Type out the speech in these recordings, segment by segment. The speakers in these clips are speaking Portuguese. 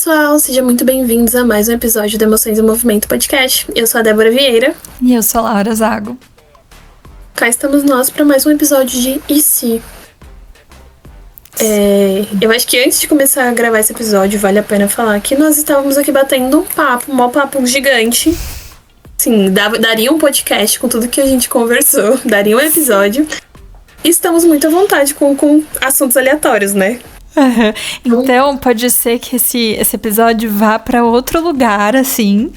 pessoal, sejam muito bem-vindos a mais um episódio do Emoções em Movimento Podcast. Eu sou a Débora Vieira. E eu sou a Laura Zago. Cá estamos nós para mais um episódio de E Se? Eu acho que antes de começar a gravar esse episódio, vale a pena falar que nós estávamos aqui batendo um maior papo gigante. Sim, daria um podcast com tudo que a gente conversou, daria um episódio. E estamos muito à vontade com assuntos aleatórios, né? Uhum. Então, pode ser que esse episódio vá para outro lugar, assim.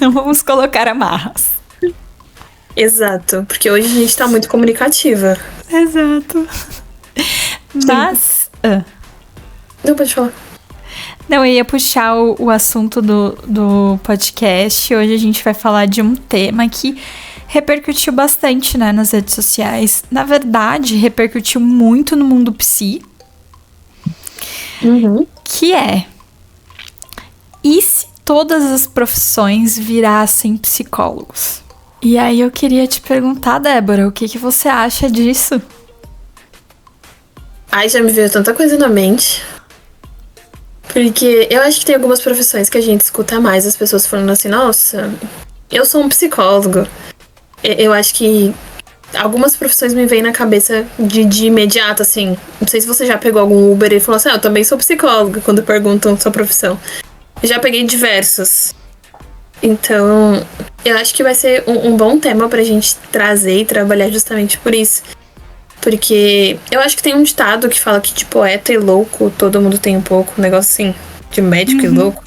Não vamos colocar amarras. Exato, porque hoje a gente tá muito comunicativa. Exato. Mas... Não, pode falar. Não, eu ia puxar o assunto do podcast. Hoje a gente vai falar de um tema que repercutiu bastante, né, nas redes sociais. Na verdade, repercutiu muito no mundo psi. Uhum. Que é: e se todas as profissões virassem psicólogos? E aí eu queria te perguntar, Débora, o que você acha disso? Ai, já me veio tanta coisa na mente. Porque eu acho que tem algumas profissões que a gente escuta mais as pessoas falando assim, nossa, eu sou um psicólogo. Eu acho que algumas profissões me vêm na cabeça de imediato, assim. Não sei se você já pegou algum Uber e falou assim, eu também sou psicóloga, quando perguntam sua profissão. Eu já peguei diversos. Então, eu acho que vai ser um bom tema pra gente trazer e trabalhar justamente por isso. Porque eu acho que tem um ditado que fala que de poeta e louco, todo mundo tem um pouco, um negócio assim, de médico e louco.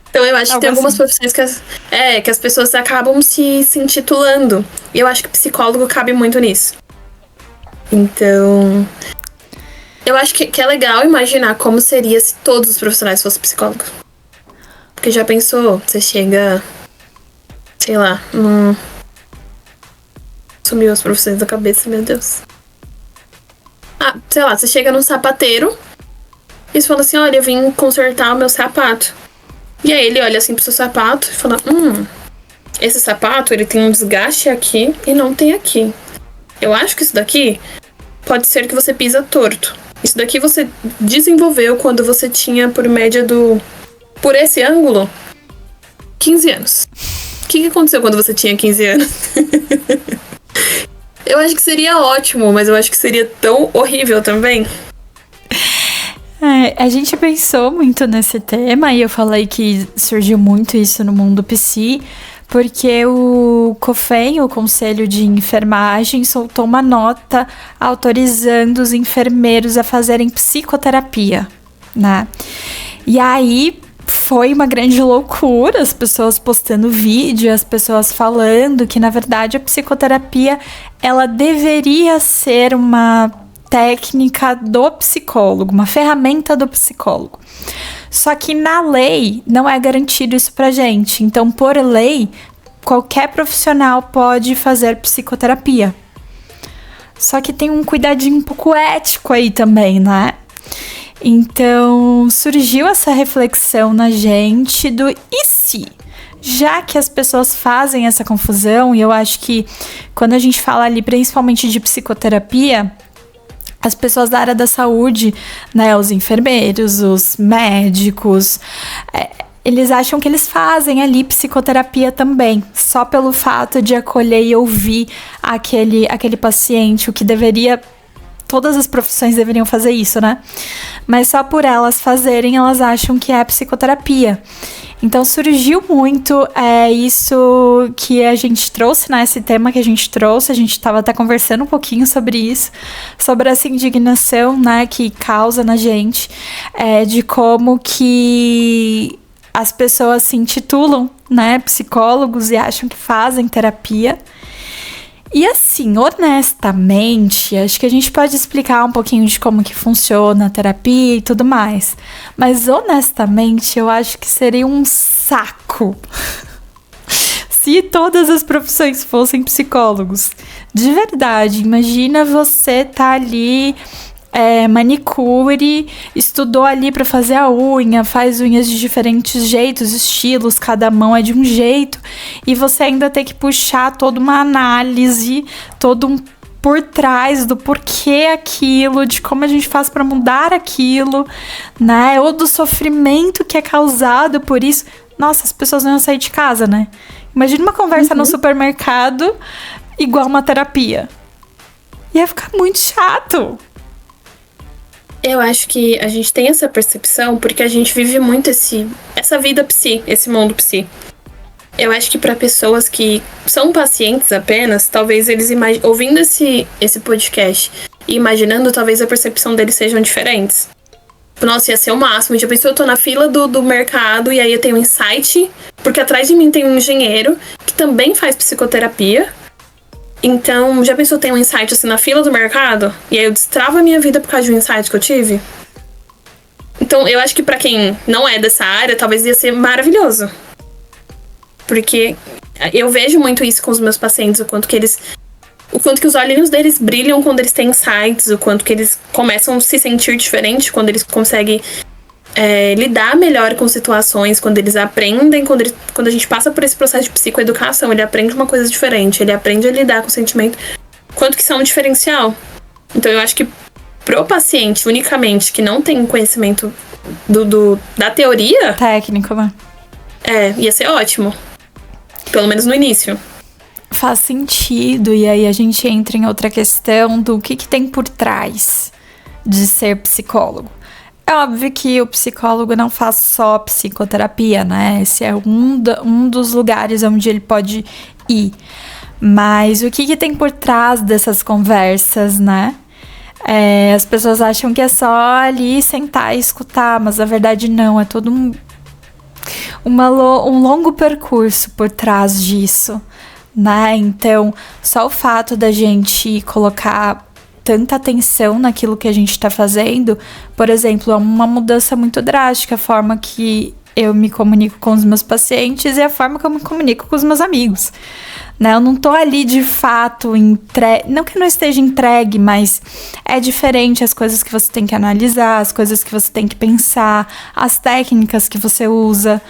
Então eu acho que tem algumas profissões que as pessoas acabam se intitulando. E eu acho que psicólogo cabe muito nisso. Então, eu acho que é legal imaginar como seria se todos os profissionais fossem psicólogos. Porque já pensou, você chega, sei lá, sumiu as profissões da cabeça, meu Deus. Sei lá, você chega num sapateiro e você fala assim, olha, eu vim consertar o meu sapato. E aí ele olha assim pro seu sapato e fala, esse sapato, ele tem um desgaste aqui e não tem aqui. Eu acho que isso daqui pode ser que você pisa torto. Isso daqui você desenvolveu quando você tinha, por esse ângulo, 15 anos. O que aconteceu quando você tinha 15 anos? Eu acho que seria ótimo, mas eu acho que seria tão horrível também. A gente pensou muito nesse tema e eu falei que surgiu muito isso no mundo psi, porque o COFEN, o Conselho de Enfermagem, soltou uma nota autorizando os enfermeiros a fazerem psicoterapia, né? E aí foi uma grande loucura, as pessoas postando vídeo, as pessoas falando que, na verdade, a psicoterapia, ela deveria ser uma técnica do psicólogo, uma ferramenta do psicólogo. Só que na lei não é garantido isso pra gente. Então, por lei, qualquer profissional pode fazer psicoterapia. Só que tem um cuidadinho um pouco ético aí também, né? Então, surgiu essa reflexão na gente do e se? Já que as pessoas fazem essa confusão, e eu acho que quando a gente fala ali principalmente de psicoterapia, as pessoas da área da saúde, né, os enfermeiros, os médicos, eles acham que eles fazem ali psicoterapia também, só pelo fato de acolher e ouvir aquele paciente, o que deveria... Todas as profissões deveriam fazer isso, né? Mas só por elas fazerem, elas acham que é psicoterapia. Então surgiu muito isso que a gente trouxe, né? Esse tema que a gente trouxe, a gente estava até conversando um pouquinho sobre isso, sobre essa indignação, né, que causa na gente, de como que as pessoas se intitulam, né, psicólogos e acham que fazem terapia. E assim, honestamente, acho que a gente pode explicar um pouquinho de como que funciona a terapia e tudo mais. Mas honestamente, eu acho que seria um saco se todas as profissões fossem psicólogos. De verdade, imagina você tá ali... manicure, estudou ali pra fazer a unha, faz unhas de diferentes jeitos, estilos, cada mão é de um jeito, e você ainda tem que puxar toda uma análise, todo um por trás do porquê aquilo, de como a gente faz para mudar aquilo, né? Ou do sofrimento que é causado por isso. Nossa, as pessoas não iam sair de casa, né? Imagina uma conversa no supermercado igual uma terapia. Ia ficar muito chato. Eu acho que a gente tem essa percepção porque a gente vive muito essa vida psi, esse mundo psi. Eu acho que para pessoas que são pacientes apenas, talvez eles ouvindo esse podcast e imaginando, talvez a percepção deles sejam diferentes. Nossa, ia ser o máximo. Já pensou, eu tô na fila do mercado e aí eu tenho um insight, porque atrás de mim tem um engenheiro que também faz psicoterapia. Então, já pensou, tem um insight assim na fila do mercado? E aí eu destravo a minha vida por causa de um insight que eu tive? Então, eu acho que pra quem não é dessa área, talvez ia ser maravilhoso. Porque eu vejo muito isso com os meus pacientes, o quanto que os olhinhos deles brilham quando eles têm insights, o quanto que eles começam a se sentir diferente quando eles conseguem lidar melhor com situações, quando eles aprendem, quando a gente passa por esse processo de psicoeducação, ele aprende uma coisa diferente, ele aprende a lidar com o sentimento, quanto que isso é um diferencial. Então eu acho que pro paciente, unicamente, que não tem conhecimento da teoria... Técnico, né? Ia ser ótimo. Pelo menos no início. Faz sentido, e aí a gente entra em outra questão do que tem por trás de ser psicólogo. É óbvio que o psicólogo não faz só psicoterapia, né? Esse é um dos lugares onde ele pode ir. Mas o que tem por trás dessas conversas, né? As pessoas acham que é só ali sentar e escutar, mas na verdade não, é todo um longo percurso por trás disso, né? Então, só o fato da gente colocar tanta atenção naquilo que a gente tá fazendo, por exemplo, é uma mudança muito drástica a forma que eu me comunico com os meus pacientes e a forma que eu me comunico com os meus amigos, né? Eu não tô ali de fato não que eu não esteja entregue, mas é diferente as coisas que você tem que analisar, as coisas que você tem que pensar, as técnicas que você usa,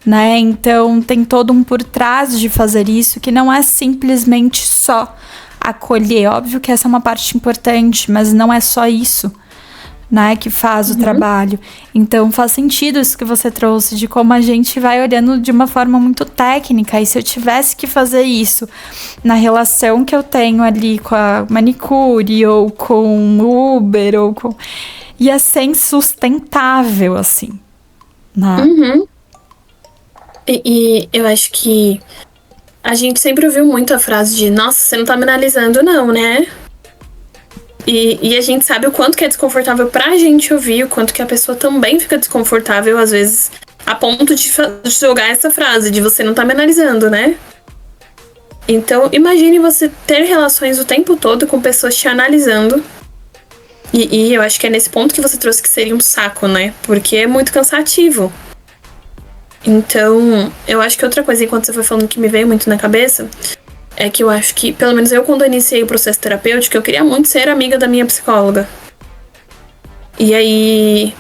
né? Então tem todo um por trás de fazer isso que não é simplesmente só acolher. Óbvio que essa é uma parte importante, mas não é só isso, né, que faz o trabalho. Então faz sentido isso que você trouxe, de como a gente vai olhando de uma forma muito técnica. E se eu tivesse que fazer isso na relação que eu tenho ali com a manicure, ou com o Uber, ia ser insustentável, assim, né? E eu acho que a gente sempre ouviu muito a frase de nossa, você não tá me analisando não, né? E a gente sabe o quanto que é desconfortável pra gente ouvir, o quanto que a pessoa também fica desconfortável, às vezes, a ponto de jogar essa frase de você não tá me analisando, né? Então, imagine você ter relações o tempo todo com pessoas te analisando. E eu acho que é nesse ponto que você trouxe que seria um saco, né? Porque é muito cansativo. Então, eu acho que outra coisa, enquanto você foi falando, que me veio muito na cabeça, é que eu acho que, pelo menos eu, quando eu iniciei o processo terapêutico, eu queria muito ser amiga da minha psicóloga. E aí,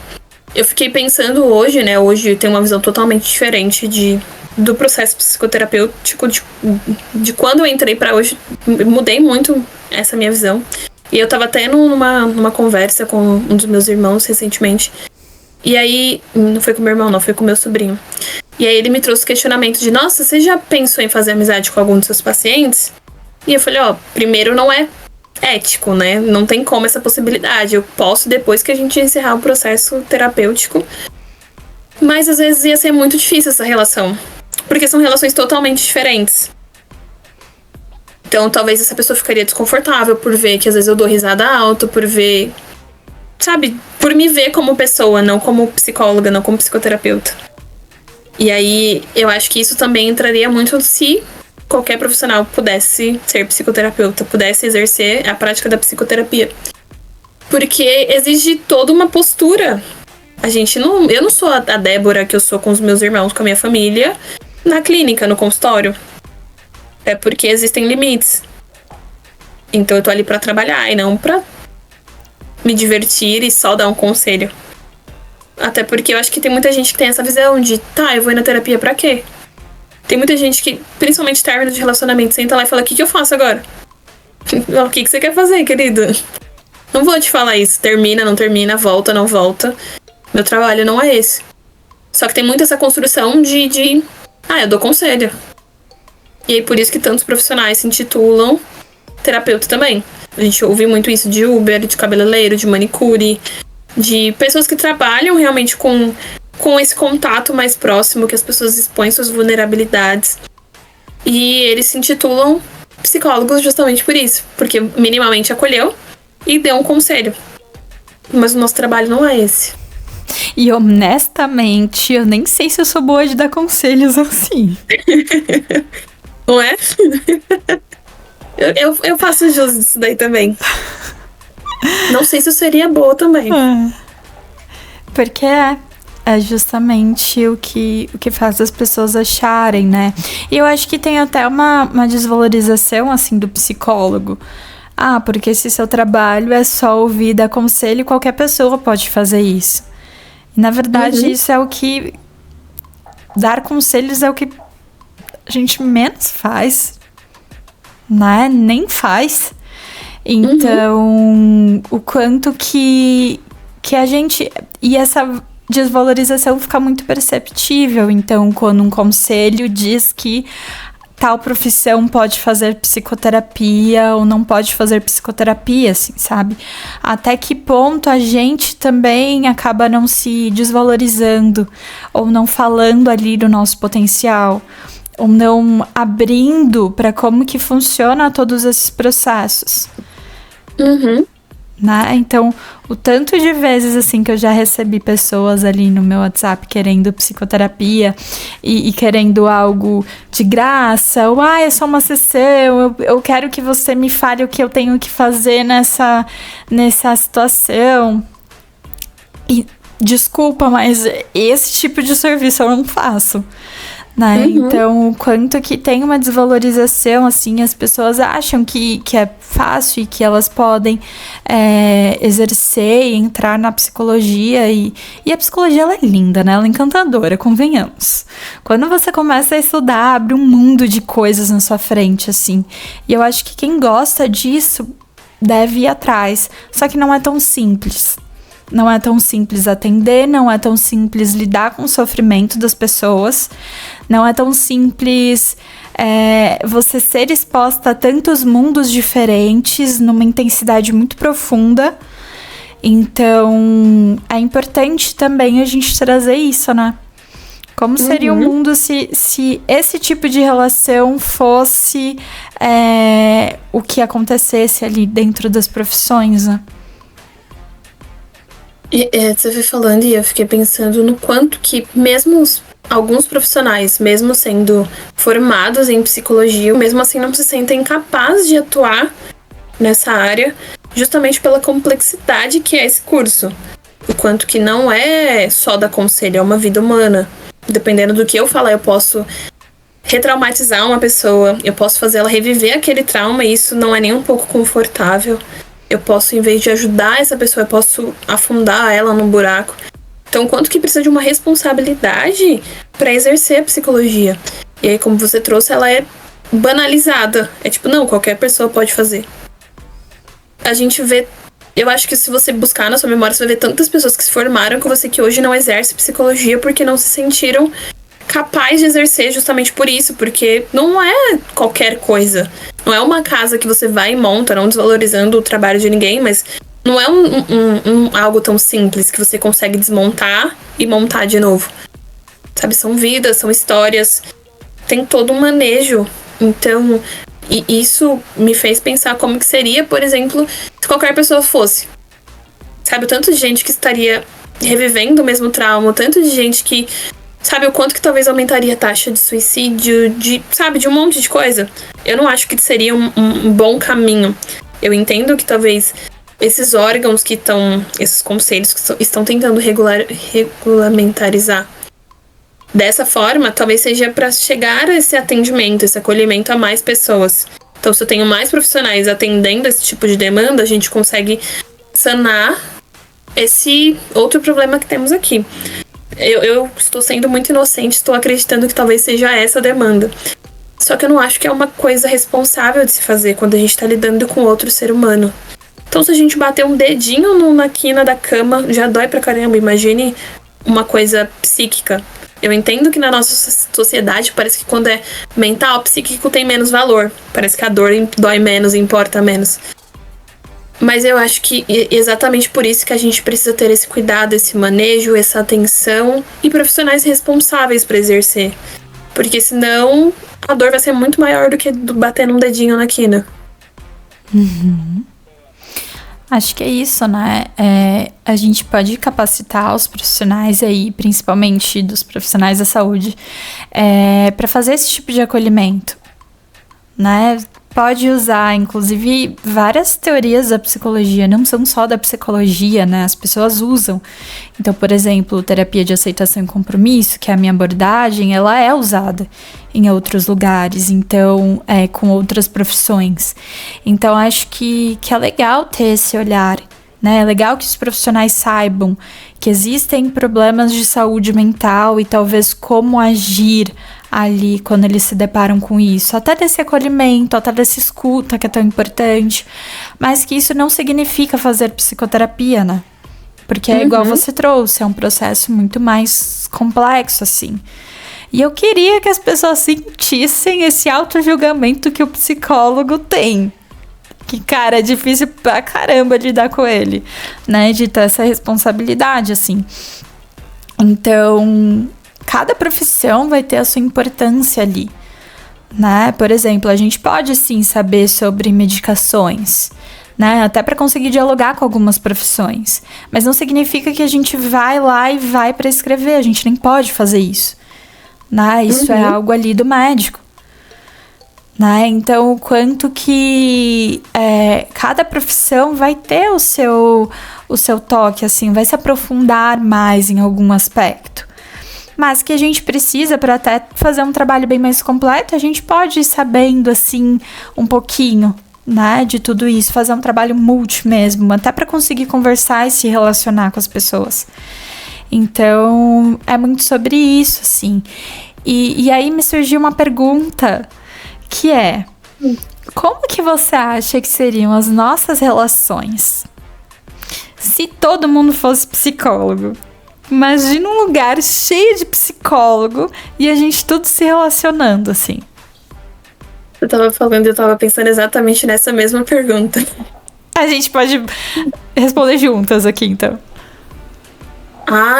eu fiquei pensando hoje, né? Hoje eu tenho uma visão totalmente diferente do processo psicoterapêutico, de quando eu entrei pra hoje. Mudei muito essa minha visão. E eu tava até numa conversa com um dos meus irmãos recentemente. E aí, não foi com meu irmão não, foi com meu sobrinho. E aí ele me trouxe o questionamento de, nossa, você já pensou em fazer amizade com algum dos seus pacientes? E eu falei, primeiro não é ético, né? Não tem como essa possibilidade. Eu posso depois que a gente encerrar o processo terapêutico. Mas às vezes ia ser muito difícil essa relação. Porque são relações totalmente diferentes. Então talvez essa pessoa ficaria desconfortável por ver que às vezes eu dou risada alta, por ver... Sabe? Por me ver como pessoa, não como psicóloga, não como psicoterapeuta. E aí, eu acho que isso também entraria muito se qualquer profissional pudesse ser psicoterapeuta, pudesse exercer a prática da psicoterapia. Porque exige toda uma postura. Eu não sou a Débora que eu sou com os meus irmãos, com a minha família, na clínica, no consultório. É porque existem limites. Então eu tô ali pra trabalhar e não pra me divertir e só dar um conselho. Até porque eu acho que tem muita gente que tem essa visão de, eu vou ir na terapia pra quê? Tem muita gente que, principalmente término de relacionamento, senta lá e fala, o que eu faço agora? O que você quer fazer, querido? Não vou te falar isso. Termina, não termina, volta, não volta. Meu trabalho não é esse. Só que tem muito essa construção de eu dou conselho. E aí por isso que tantos profissionais se intitulam terapeuta também. A gente ouve muito isso de Uber, de cabeleireiro, de manicure, de pessoas que trabalham realmente com esse contato mais próximo, que as pessoas expõem suas vulnerabilidades. E eles se intitulam psicólogos justamente por isso. Porque minimamente acolheu e deu um conselho. Mas o nosso trabalho não é esse. E honestamente, eu nem sei se eu sou boa de dar conselhos assim. Não é? eu faço jus disso daí também. Não sei se eu seria boa também. Porque é justamente o que faz as pessoas acharem, né? E eu acho que tem até uma desvalorização, assim, do psicólogo. Porque se seu trabalho é só ouvir e dar conselho, qualquer pessoa pode fazer isso. E, na verdade, isso é o que... Dar conselhos é o que a gente menos faz, né? Nem faz. Então, o quanto que a gente... E essa desvalorização fica muito perceptível. Então, quando um conselho diz que tal profissão pode fazer psicoterapia ou não pode fazer psicoterapia, assim, sabe? Até que ponto a gente também acaba não se desvalorizando ou não falando ali do nosso potencial ou não abrindo para como que funciona todos esses processos. Né? Então, o tanto de vezes assim que eu já recebi pessoas ali no meu WhatsApp querendo psicoterapia e querendo algo de graça, ou é só uma sessão, eu quero que você me fale o que eu tenho que fazer nessa situação. E desculpa, mas esse tipo de serviço eu não faço. Né? Então, o quanto que tem uma desvalorização, assim, as pessoas acham que é fácil e que elas podem exercer e entrar na psicologia. E a psicologia, ela é linda, né? Ela é encantadora, convenhamos. Quando você começa a estudar, abre um mundo de coisas na sua frente, assim. E eu acho que quem gosta disso deve ir atrás. Só que não é tão simples. Não é tão simples atender, não é tão simples lidar com o sofrimento das pessoas, não é tão simples você ser exposta a tantos mundos diferentes, numa intensidade muito profunda. Então, é importante também a gente trazer isso, né? Como seria o mundo se esse tipo de relação fosse o que acontecesse ali dentro das profissões, né? Você foi falando e eu fiquei pensando no quanto que mesmo alguns profissionais, mesmo sendo formados em psicologia, mesmo assim não se sentem capazes de atuar nessa área, justamente pela complexidade que é esse curso. O quanto que não é só dar conselho, é uma vida humana. Dependendo do que eu falar, eu posso retraumatizar uma pessoa, eu posso fazer ela reviver aquele trauma e isso não é nem um pouco confortável. Eu posso, em vez de ajudar essa pessoa, eu posso afundar ela num buraco. Então, quanto que precisa de uma responsabilidade para exercer a psicologia? E aí, como você trouxe, ela é banalizada. É tipo, não, qualquer pessoa pode fazer. A gente vê... Eu acho que se você buscar na sua memória, você vai ver tantas pessoas que se formaram com você que hoje não exercem psicologia porque não se sentiram capazes de exercer justamente por isso. Porque não é qualquer coisa. Não é uma casa que você vai e monta, não desvalorizando o trabalho de ninguém, mas não é algo tão simples que você consegue desmontar e montar de novo. Sabe, são vidas, são histórias, tem todo um manejo. Então, e isso me fez pensar como que seria, por exemplo, se qualquer pessoa fosse. Sabe, o tanto de gente que estaria revivendo o mesmo trauma, o tanto de gente que... Sabe, o quanto que talvez aumentaria a taxa de suicídio, de um monte de coisa. Eu não acho que seria um bom caminho. Eu entendo que talvez esses órgãos que estão, esses conselhos que estão tentando regulamentarizar dessa forma, talvez seja para chegar a esse atendimento, esse acolhimento a mais pessoas. Então, se eu tenho mais profissionais atendendo esse tipo de demanda, a gente consegue sanar esse outro problema que temos aqui. Eu estou sendo muito inocente, estou acreditando que talvez seja essa a demanda. Só que eu não acho que é uma coisa responsável de se fazer quando a gente tá lidando com outro ser humano. Então, se a gente bater um dedinho na quina da cama, já dói pra caramba. Imagine uma coisa psíquica. Eu entendo que na nossa sociedade parece que quando é mental, psíquico tem menos valor. Parece que a dor dói menos, importa menos. Mas eu acho que exatamente por isso que a gente precisa ter esse cuidado, esse manejo, essa atenção e profissionais responsáveis para exercer. Porque senão a dor vai ser muito maior do que bater um dedinho na quina. Acho que é isso, né? A gente pode capacitar os profissionais aí, principalmente dos profissionais da saúde, para fazer esse tipo de acolhimento, né? Pode usar, inclusive, várias teorias da psicologia, não são só da psicologia, né? As pessoas usam. Então, por exemplo, terapia de aceitação e compromisso, que é a minha abordagem, ela é usada em outros lugares, então, com outras profissões. Então, acho que é legal ter esse olhar, né? É legal que os profissionais saibam que existem problemas de saúde mental e talvez como agir ali quando eles se deparam com isso, até desse acolhimento, até dessa escuta que é tão importante, mas que isso não significa fazer psicoterapia, né? Porque é igual você trouxe, é um processo muito mais complexo, assim. E eu queria que as pessoas sentissem esse auto-julgamento que o psicólogo tem. Que, cara, é difícil pra caramba lidar com ele, né? De ter essa responsabilidade, assim. Então, cada profissão vai ter a sua importância ali, né? Por exemplo, a gente pode, sim, saber sobre medicações, né? Até para conseguir dialogar com algumas profissões. Mas não significa que a gente vai lá e vai prescrever. A gente nem pode fazer isso, né? Isso é algo ali do médico, né? Então, o quanto que cada profissão vai ter o seu toque, assim, vai se aprofundar mais em algum aspecto. Mas que a gente precisa, para até fazer um trabalho bem mais completo, a gente pode ir sabendo, assim, um pouquinho, né, de tudo isso, fazer um trabalho multi mesmo, até para conseguir conversar e se relacionar com as pessoas. Então, é muito sobre isso, assim. E aí me surgiu uma pergunta, que é: como que você acha que seriam as nossas relações se todo mundo fosse psicólogo? Imagina um lugar cheio de psicólogo e a gente tudo se relacionando, assim. Eu tava falando, eu tava pensando exatamente nessa mesma pergunta. A gente pode responder juntas aqui, então.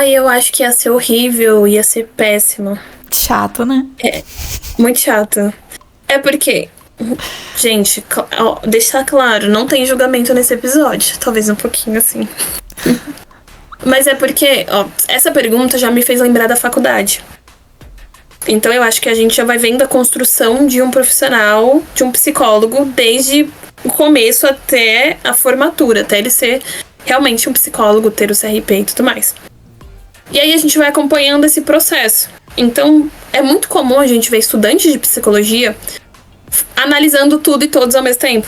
Eu acho que ia ser horrível, ia ser péssimo. Chato, né? Muito chato. É porque, gente, deixar claro, não tem julgamento nesse episódio. Talvez um pouquinho assim. Mas é porque, essa pergunta já me fez lembrar da faculdade. Então eu acho que a gente já vai vendo a construção de um profissional, de um psicólogo, desde o começo até a formatura, até ele ser realmente um psicólogo, ter o CRP e tudo mais. E aí a gente vai acompanhando esse processo. Então é muito comum a gente ver estudantes de psicologia analisando tudo e todos ao mesmo tempo.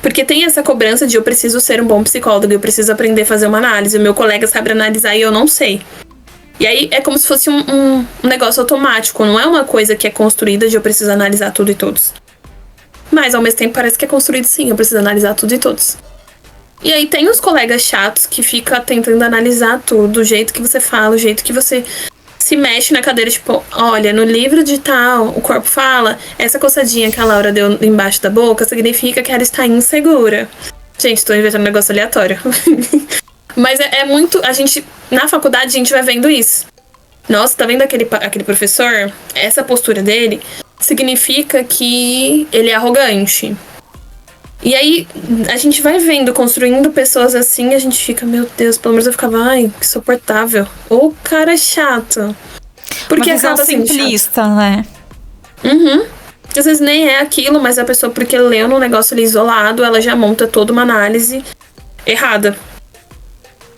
Porque tem essa cobrança de eu preciso ser um bom psicólogo, eu preciso aprender a fazer uma análise, o meu colega sabe analisar e eu não sei. E aí é como se fosse um negócio automático, não é uma coisa que é construída de eu preciso analisar tudo e todos. Mas ao mesmo tempo parece que é construído sim, eu preciso analisar tudo e todos. E aí tem os colegas chatos que ficam tentando analisar tudo, o jeito que você fala, o jeito que você se mexe na cadeira, tipo, olha, no livro de tal, o corpo fala, essa coçadinha que a Laura deu embaixo da boca significa que ela está insegura. Gente, tô inventando um negócio aleatório. Mas é muito, a gente, na faculdade a gente vai vendo isso. Nossa, tá vendo aquele professor? Essa postura dele significa que ele é arrogante. E aí, a gente vai vendo, construindo pessoas assim, a gente fica, meu Deus, pelo menos eu ficava, ai, que suportável. Ou cara chato. Porque acaba simplista, né? Às vezes nem é aquilo, mas a pessoa, porque leu num negócio ali isolado, ela já monta toda uma análise errada.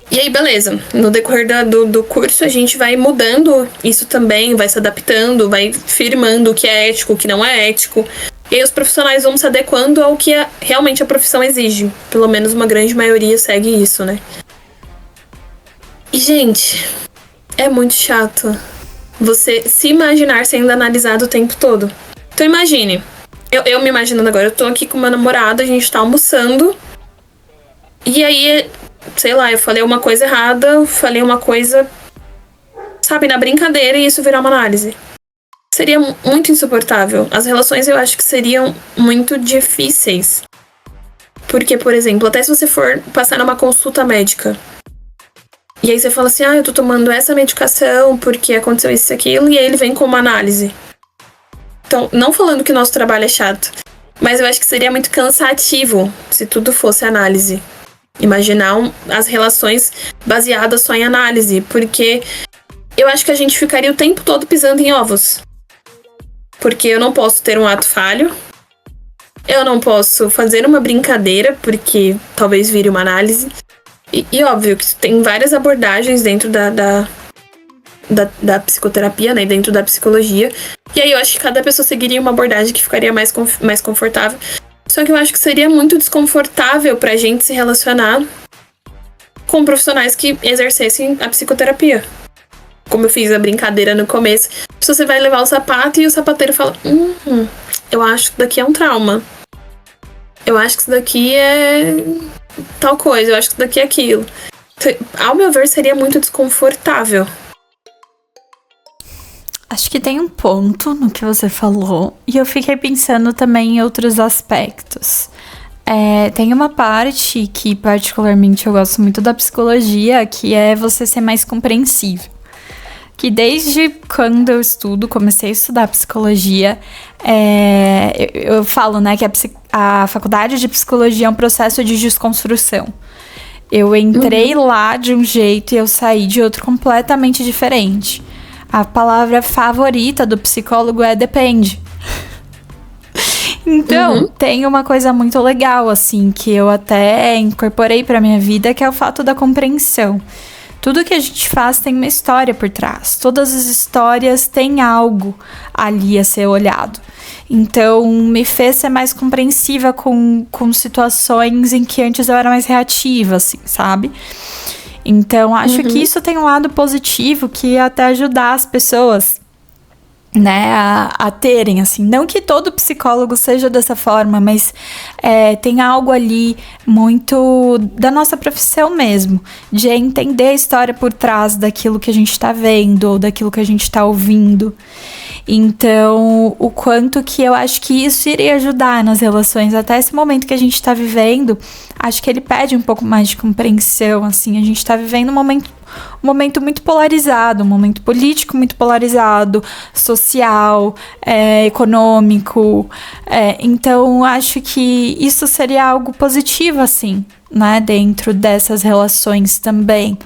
E aí, beleza. No decorrer do curso, a gente vai mudando isso também, vai se adaptando, vai firmando o que é ético, o que não é ético. E aí os profissionais vão se adequando ao que realmente a profissão exige. Pelo menos uma grande maioria segue isso, né? E, gente, é muito chato você se imaginar sendo analisado o tempo todo. Então imagine, eu me imaginando agora, eu tô aqui com meu namorado, a gente tá almoçando, e aí, sei lá, eu falei uma coisa errada, eu falei uma coisa, sabe, na brincadeira, e isso virar uma análise. Seria muito insuportável. As relações eu acho que seriam muito difíceis. Porque, por exemplo, até se você for passar numa consulta médica, e aí você fala assim, eu tô tomando essa medicação porque aconteceu isso e aquilo, e aí ele vem com uma análise. Então, não falando que o nosso trabalho é chato, mas eu acho que seria muito cansativo se tudo fosse análise. Imaginar as relações baseadas só em análise, porque eu acho que a gente ficaria o tempo todo pisando em ovos. Porque eu não posso ter um ato falho, eu não posso fazer uma brincadeira, porque talvez vire uma análise. E óbvio que tem várias abordagens dentro da psicoterapia, né? Dentro da psicologia. E aí eu acho que cada pessoa seguiria uma abordagem que ficaria mais confortável. Só que eu acho que seria muito desconfortável pra gente se relacionar com profissionais que exercessem a psicoterapia. Como eu fiz a brincadeira no começo. Se você vai levar o sapato e o sapateiro fala, eu acho que daqui é um trauma. Eu acho que isso daqui é tal coisa, eu acho que isso daqui é aquilo. Ao meu ver, seria muito desconfortável. Acho que tem um ponto no que você falou, e eu fiquei pensando também em outros aspectos. Tem uma parte que particularmente eu gosto muito da psicologia, que é você ser mais compreensível. Que desde quando eu comecei a estudar psicologia, eu falo, né, que a faculdade de psicologia é um processo de desconstrução. Eu entrei lá de um jeito e eu saí de outro completamente diferente. A palavra favorita do psicólogo é depende. Então, tem uma coisa muito legal, assim, que eu até incorporei pra minha vida, que é o fato da compreensão. Tudo que a gente faz tem uma história por trás. Todas as histórias têm algo ali a ser olhado. Então, me fez ser mais compreensiva com situações em que antes eu era mais reativa, assim, sabe? Então, acho que isso tem um lado positivo, que é até ajudar as pessoas, né, a terem, assim, não que todo psicólogo seja dessa forma, mas tem algo ali muito da nossa profissão mesmo, de entender a história por trás daquilo que a gente tá vendo, ou daquilo que a gente tá ouvindo. Então, o quanto que eu acho que isso iria ajudar nas relações, até esse momento que a gente tá vivendo, acho que ele pede um pouco mais de compreensão, assim, a gente tá vivendo um momento muito polarizado, um momento político muito polarizado, social, econômico, então acho que isso seria algo positivo, assim, né, dentro dessas relações também.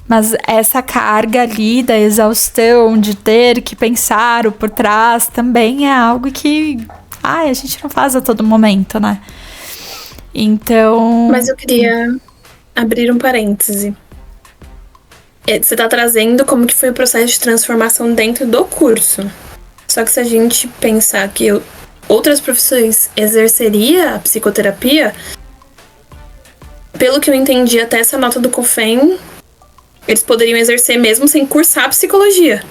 Mas essa carga ali da exaustão, de ter que pensar o por trás, também é algo que a gente não faz a todo momento, né? Então... Mas eu queria abrir um parêntese. Você tá trazendo como que foi o processo de transformação dentro do curso. Só que se a gente pensar que outras profissões exerceria a psicoterapia, pelo que eu entendi até essa nota do COFEM, eles poderiam exercer mesmo sem cursar psicologia.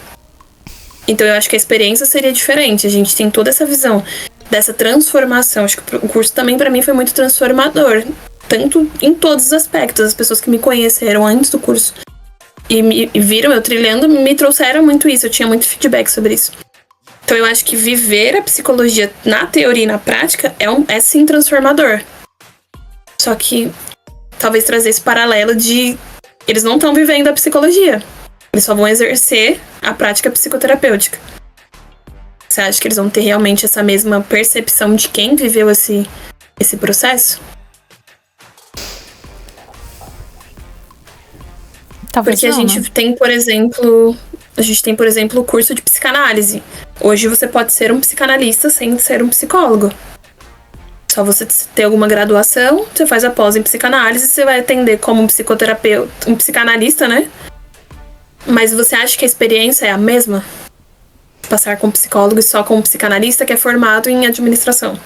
Então eu acho que a experiência seria diferente. A gente tem toda essa visão dessa transformação. Acho que o curso também pra mim foi muito transformador. Tanto em todos os aspectos. As pessoas que me conheceram antes do curso e viram eu trilhando, me trouxeram muito isso. Eu tinha muito feedback sobre isso. Então eu acho que viver a psicologia na teoria e na prática é sim transformador. Só que talvez trazer esse paralelo de eles não estão vivendo a psicologia. Eles só vão exercer a prática psicoterapêutica. Você acha que eles vão ter realmente essa mesma percepção de quem viveu esse processo? Talvez porque não, a gente tem, por exemplo, o curso de psicanálise. Hoje você pode ser um psicanalista sem ser um psicólogo. Só você ter alguma graduação, você faz a pós em psicanálise, você vai atender como um psicoterapeuta, um psicanalista, né? Mas você acha que a experiência é a mesma? Passar com um psicólogo e só com um psicanalista que é formado em administração.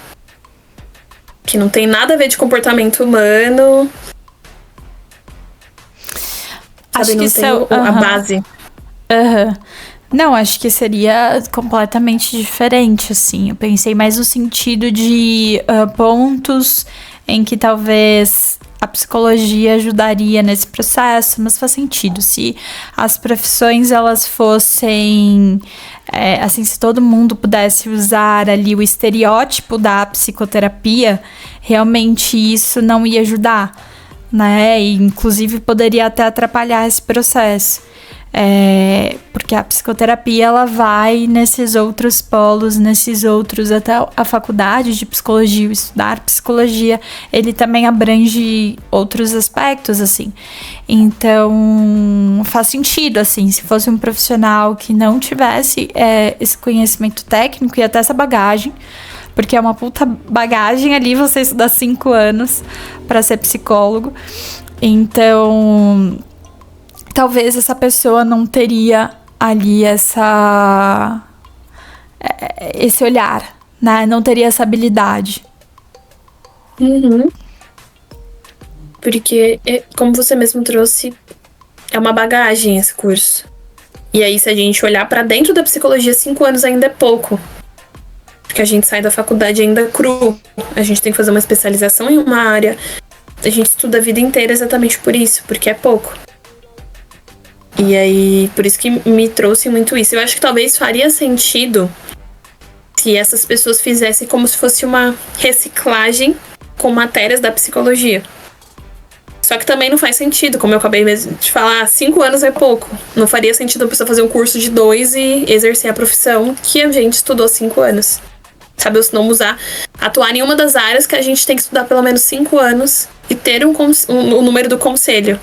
Que não tem nada a ver de comportamento humano. Acho sabe, que não isso tem a base. Não, acho que seria completamente diferente, assim. Eu pensei mais no sentido de pontos em que talvez a psicologia ajudaria nesse processo, mas faz sentido. Se as profissões, elas fossem... assim, se todo mundo pudesse usar ali o estereótipo da psicoterapia, realmente isso não ia ajudar, né? E, inclusive, poderia até atrapalhar esse processo. Porque a psicoterapia, ela vai nesses outros polos, nesses outros, até a faculdade de psicologia, o estudar psicologia, ele também abrange outros aspectos, assim. Então, faz sentido, assim, se fosse um profissional que não tivesse esse conhecimento técnico e até essa bagagem, porque é uma puta bagagem ali você estudar 5 anos para ser psicólogo. Então, talvez essa pessoa não teria ali esse olhar, né? Não teria essa habilidade. Uhum. Porque, como você mesmo trouxe, é uma bagagem esse curso. E aí, se a gente olhar pra dentro da psicologia, 5 anos ainda é pouco. Porque a gente sai da faculdade ainda cru. A gente tem que fazer uma especialização em uma área. A gente estuda a vida inteira exatamente por isso, porque é pouco. E aí, por isso que me trouxe muito isso. Eu acho que talvez faria sentido se essas pessoas fizessem como se fosse uma reciclagem com matérias da psicologia. Só que também não faz sentido, como eu acabei mesmo de falar, 5 anos é pouco. Não faria sentido a pessoa fazer um curso de 2 e exercer a profissão que a gente estudou 5 anos. Sabe, ou se não atuar em uma das áreas que a gente tem que estudar pelo menos 5 anos e ter o número do conselho.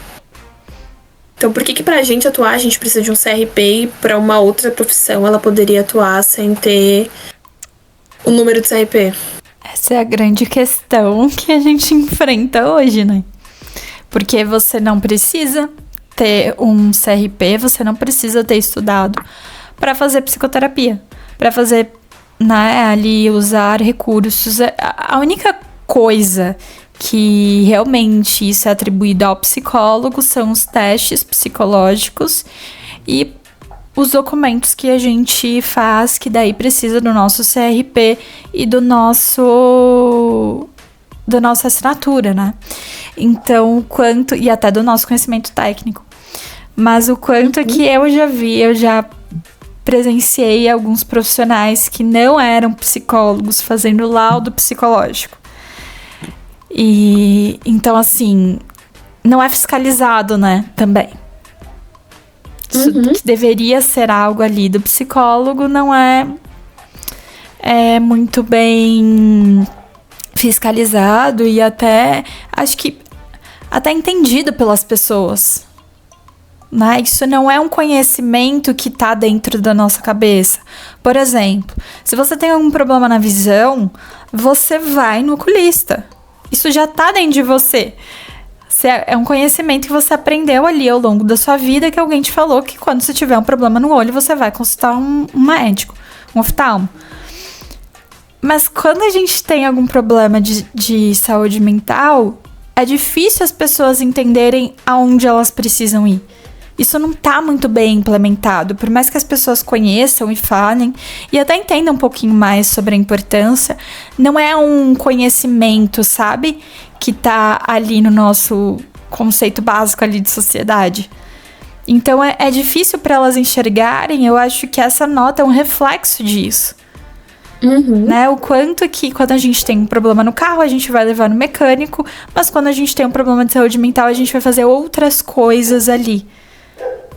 Então, por que pra gente atuar, a gente precisa de um CRP e pra uma outra profissão ela poderia atuar sem ter o número de CRP? Essa é a grande questão que a gente enfrenta hoje, né? Porque você não precisa ter um CRP, você não precisa ter estudado para fazer psicoterapia, para fazer, né, ali usar recursos. A única coisa que realmente isso é atribuído ao psicólogo são os testes psicológicos e os documentos que a gente faz, que daí precisa do nosso CRP e da nossa assinatura, né? Então, e até do nosso conhecimento técnico. Mas o quanto que eu já presenciei alguns profissionais que não eram psicólogos fazendo laudo psicológico. E então, assim, não é fiscalizado, né? Também. Isso que deveria ser algo ali do psicólogo não é muito bem fiscalizado e até, acho que, até entendido pelas pessoas. Né? Isso não é um conhecimento que está dentro da nossa cabeça. Por exemplo, se você tem algum problema na visão, você vai no oculista. Isso já está dentro de você. É um conhecimento que você aprendeu ali ao longo da sua vida, que alguém te falou que quando você tiver um problema no olho, você vai consultar um médico, um oftalmo. Mas quando a gente tem algum problema de saúde mental, é difícil as pessoas entenderem aonde elas precisam ir. Isso não tá muito bem implementado, por mais que as pessoas conheçam e falem, e até entendam um pouquinho mais sobre a importância, não é um conhecimento, sabe, que tá ali no nosso conceito básico ali de sociedade. Então é difícil para elas enxergarem. Eu acho que essa nota é um reflexo disso. Né? O quanto que quando a gente tem um problema no carro, a gente vai levar no mecânico, mas quando a gente tem um problema de saúde mental, a gente vai fazer outras coisas ali.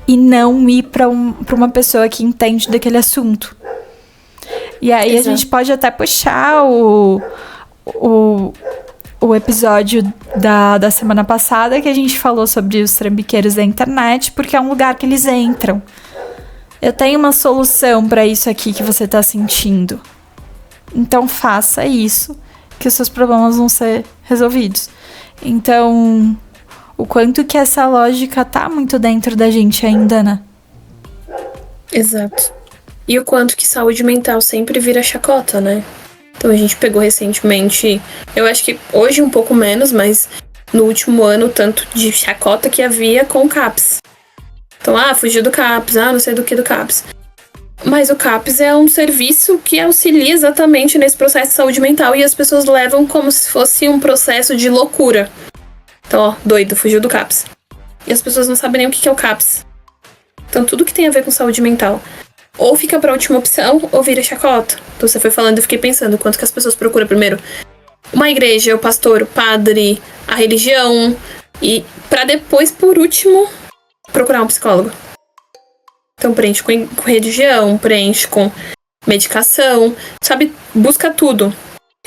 E não ir para uma pessoa que entende daquele assunto. E aí Exato. A gente pode até puxar o episódio da semana passada, que a gente falou sobre os trambiqueiros da internet, porque é um lugar que eles entram. Eu tenho uma solução para isso aqui que você tá sentindo. Então faça isso, que os seus problemas vão ser resolvidos. Então, o quanto que essa lógica tá muito dentro da gente ainda, né? Exato. E o quanto que saúde mental sempre vira chacota, né? Então a gente pegou recentemente, eu acho que hoje um pouco menos, mas no último ano, tanto de chacota que havia com o CAPS. Então, fugiu do CAPS, não sei do CAPS. Mas o CAPS é um serviço que auxilia exatamente nesse processo de saúde mental e as pessoas levam como se fosse um processo de loucura. Então, ó, doido, fugiu do CAPS. E as pessoas não sabem nem o que é o CAPS. Então, tudo que tem a ver com saúde mental ou fica pra última opção ou vira chacota. Então, você foi falando, eu fiquei pensando, quanto que as pessoas procuram primeiro? Uma igreja, o pastor, o padre, a religião, e pra depois, por último, procurar um psicólogo. Então preenche com religião, preenche com medicação, sabe? Busca tudo.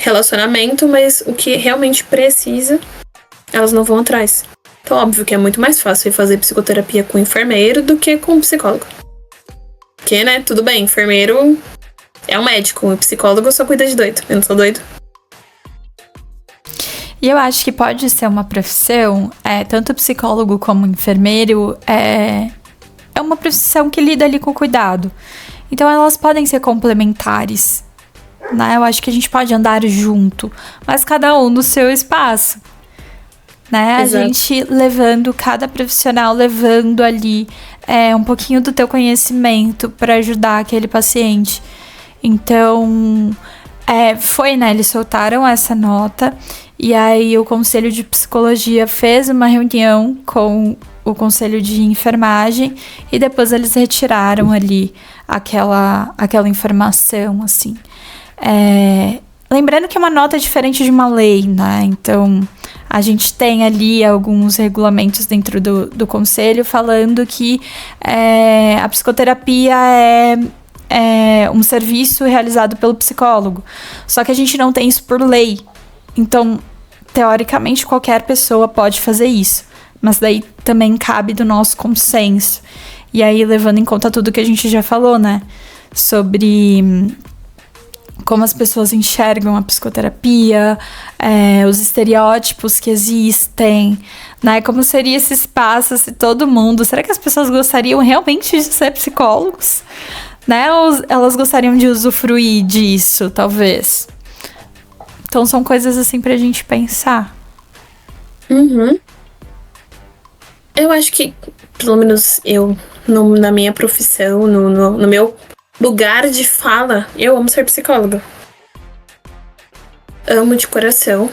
Relacionamento, mas o que realmente precisa, elas não vão atrás. Então, óbvio que é muito mais fácil fazer psicoterapia com enfermeiro do que com psicólogo. Porque, né, tudo bem, enfermeiro é um médico, o psicólogo só cuida de doido. Eu não sou doido. E eu acho que pode ser uma profissão, tanto psicólogo como enfermeiro, é uma profissão que lida ali com cuidado. Então elas podem ser complementares, né? Eu acho que a gente pode andar junto, mas cada um no seu espaço, né? Exato. A gente levando, cada profissional levando ali um pouquinho do teu conhecimento para ajudar aquele paciente. Então, né? Eles soltaram essa nota e aí o Conselho de Psicologia fez uma reunião com o Conselho de Enfermagem e depois eles retiraram ali aquela informação, assim. Lembrando que é uma nota diferente de uma lei, né? Então, a gente tem ali alguns regulamentos dentro do Conselho falando que a psicoterapia é um serviço realizado pelo psicólogo. Só que a gente não tem isso por lei. Então, teoricamente, qualquer pessoa pode fazer isso. Mas daí também cabe do nosso consenso. E aí, levando em conta tudo que a gente já falou, né? Sobre como as pessoas enxergam a psicoterapia, os estereótipos que existem, né? Como seria esse espaço se todo mundo... Será que as pessoas gostariam realmente de ser psicólogos? Né? Ou elas gostariam de usufruir disso, talvez? Então, são coisas assim pra gente pensar. Uhum. Eu acho que, pelo menos eu, na minha profissão, no meu lugar de fala, eu amo ser psicóloga. Amo de coração.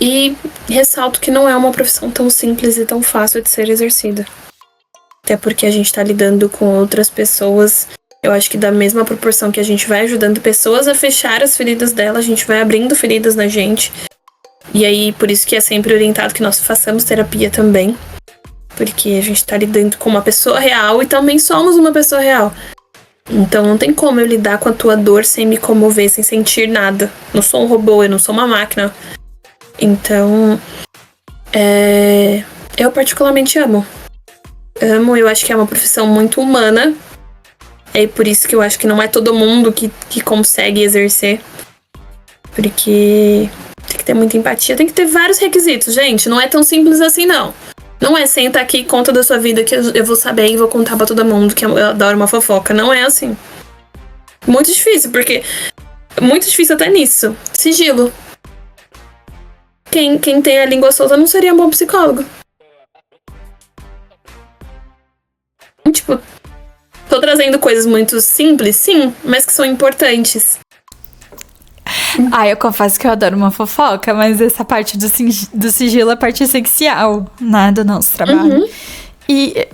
E ressalto que não é uma profissão tão simples e tão fácil de ser exercida. Até porque a gente tá lidando com outras pessoas. Eu acho que da mesma proporção que a gente vai ajudando pessoas a fechar as feridas dela, a gente vai abrindo feridas na gente. E aí, por isso que é sempre orientado que nós façamos terapia também. Porque a gente tá lidando com uma pessoa real e também somos uma pessoa real. Então não tem como eu lidar com a tua dor sem me comover, sem sentir nada. Não sou um robô, eu não sou uma máquina. Então, eu particularmente amo. Eu acho que é uma profissão muito humana. É por isso que eu acho que não é todo mundo que consegue exercer. Porque tem que ter muita empatia, tem que ter vários requisitos, gente. Não é tão simples assim, não. Não é senta aqui e conta da sua vida que eu vou saber e vou contar pra todo mundo que eu adoro uma fofoca. Não é assim. Muito difícil, porque... Muito difícil até nisso. Sigilo. Quem tem a língua solta não seria um bom psicólogo. Tipo... Tô trazendo coisas muito simples, sim, mas que são importantes. Eu confesso que eu adoro uma fofoca, mas essa parte do sigilo é a parte essencial, né, do nosso trabalho. Uhum. E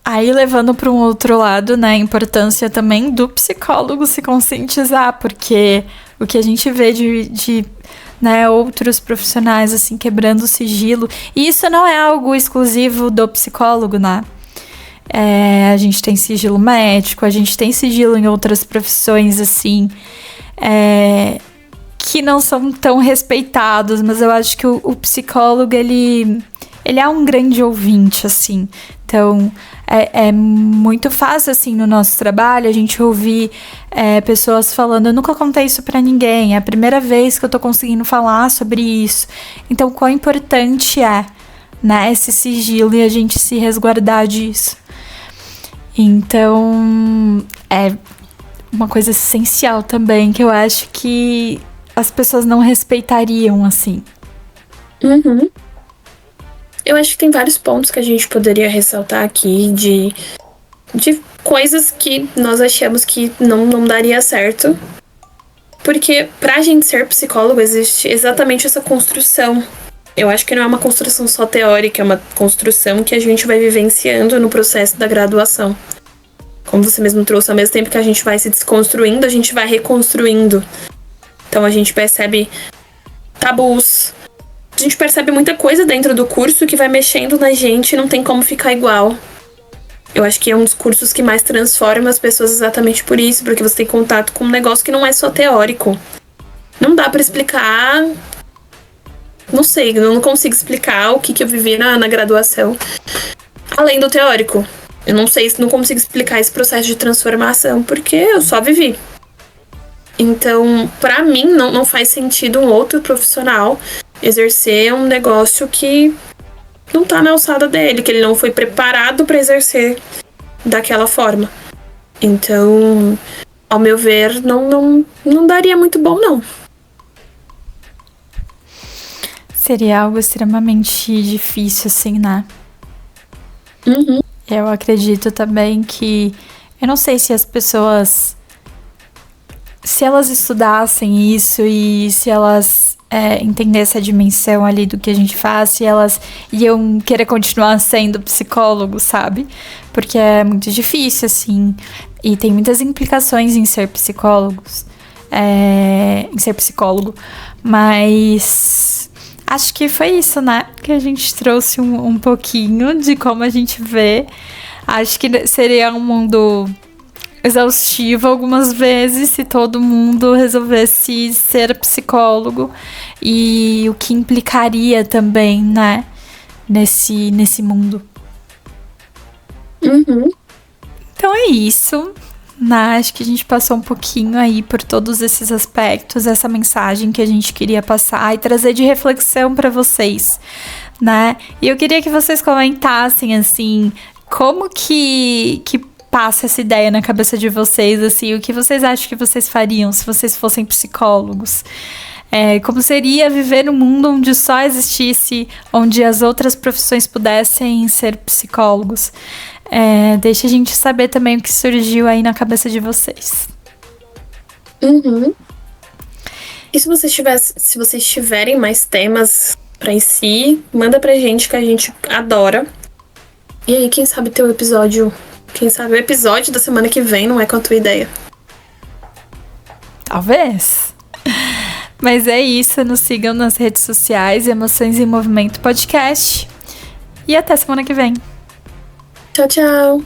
aí, levando para um outro lado, né, a importância também do psicólogo se conscientizar, porque o que a gente vê de né, outros profissionais, assim, quebrando o sigilo, e isso não é algo exclusivo do psicólogo, né? A gente tem sigilo médico, a gente tem sigilo em outras profissões, assim, que não são tão respeitados, mas eu acho que o psicólogo, ele é um grande ouvinte, assim. Então, é muito fácil, assim, no nosso trabalho, a gente ouvir pessoas falando, eu nunca contei isso pra ninguém, é a primeira vez que eu tô conseguindo falar sobre isso. Então, quão importante né, esse sigilo e a gente se resguardar disso. Então, é uma coisa essencial também, que eu acho que as pessoas não respeitariam, assim. Uhum. Eu acho que tem vários pontos que a gente poderia ressaltar aqui de coisas que nós achamos que não daria certo. Porque pra gente ser psicólogo existe exatamente essa construção. Eu acho que não é uma construção só teórica, é uma construção que a gente vai vivenciando no processo da graduação. Como você mesmo trouxe, ao mesmo tempo que a gente vai se desconstruindo, a gente vai reconstruindo. Então a gente percebe tabus. A gente percebe muita coisa dentro do curso que vai mexendo na gente e não tem como ficar igual. Eu acho que é um dos cursos que mais transforma as pessoas exatamente por isso, porque você tem contato com um negócio que não é só teórico. Não dá pra explicar. Não sei, eu não consigo explicar o que eu vivi na graduação. Além do teórico. Eu não sei, não consigo explicar esse processo de transformação, porque eu só vivi. Então, pra mim, não faz sentido um outro profissional exercer um negócio que não tá na alçada dele, que ele não foi preparado pra exercer daquela forma. Então, ao meu ver, não daria muito bom, não. Seria algo extremamente difícil, assim, né? Uhum. Eu acredito também que... Eu não sei se as pessoas... Se elas estudassem isso e se elas entendessem a dimensão ali do que a gente faz, se elas iam querer continuar sendo psicólogo, sabe? Porque é muito difícil, assim. E tem muitas implicações em ser psicólogos. Em ser psicólogo. Mas... acho que foi isso, né? Que a gente trouxe um pouquinho de como a gente vê. Acho que seria um mundo exaustivo algumas vezes se todo mundo resolvesse ser psicólogo. E o que implicaria também, né? Nesse mundo. Uhum. Então é isso. Acho que a gente passou um pouquinho aí por todos esses aspectos, essa mensagem que a gente queria passar e trazer de reflexão para vocês, né? E eu queria que vocês comentassem, assim, como que passa essa ideia na cabeça de vocês, assim, o que vocês acham que vocês fariam se vocês fossem psicólogos? Como seria viver num mundo onde só existisse, onde as outras profissões pudessem ser psicólogos? Deixa a gente saber também o que surgiu aí na cabeça de vocês. Uhum. E se vocês tiverem mais temas pra si, manda pra gente que a gente adora. E aí, quem sabe ter o episódio... Quem sabe o episódio da semana que vem não é com a tua ideia. Talvez. Mas é isso, nos sigam nas redes sociais, Emoções em Movimento Podcast. E até semana que vem. Tchau, tchau.